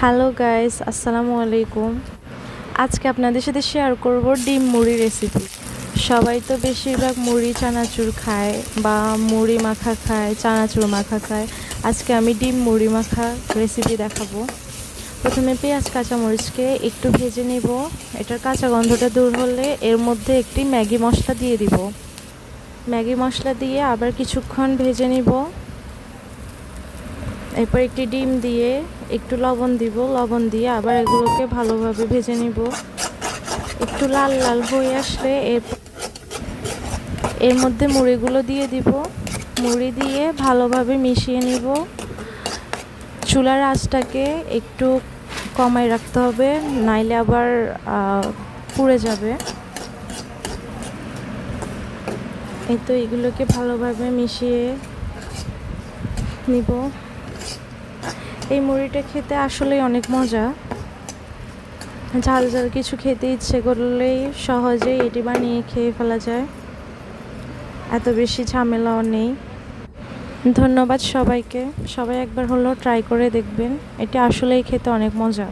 Hello guys, আসসালামু আলাইকুম। আজকে আপনাদের সাথে শেয়ার করব ডিম মুড়ি রেসিপি। সবাই তো বেশিরভাগ মুড়ি চানাচুর খায় বা মুড়ি মাখা খায়, চানাচুর মাখা খায়। আজকে আমি ডিম মুড়ি মাখা রেসিপি দেখাবো। প্রথমে পেঁয়াজ কাঁচামরিচকে একটু ভেজে নিব। এটার কাঁচা গন্ধটা দূর হলে এর মধ্যে একটি ম্যাগি মশলা দিয়ে দিব। ম্যাগি মশলা দিয়ে আবার কিছুক্ষণ ভেজে নিব। এরপর একটি ডিম দিয়ে একটু লবণ দিব, লবণ দিয়ে আবার এগুলোকে ভালোভাবে ভেজে নিব। একটু লাল লাল হয়ে আসলে এর মধ্যে মুড়িগুলো দিয়ে দিব। মুড়ি দিয়ে ভালোভাবে মিশিয়ে নিব। চুলার আঁচটাকে একটু কমায় রাখতে হবে, নাইলে আবার পুড়ে যাবে। এই তো এগুলোকে ভালোভাবে মিশিয়ে নিব। এই মুড়িটা খেতে আসলেই অনেক মজা। ঝাল ঝাল কিছু খেতে ইচ্ছে করলেই সহজেই এটি বানিয়ে খেয়ে ফেলা যায়, এত বেশি ঝামেলাও নেই। ধন্যবাদ সবাইকে। সবাই একবার হলেও ট্রাই করে দেখবেন, এটি আসলেই খেতে অনেক মজা।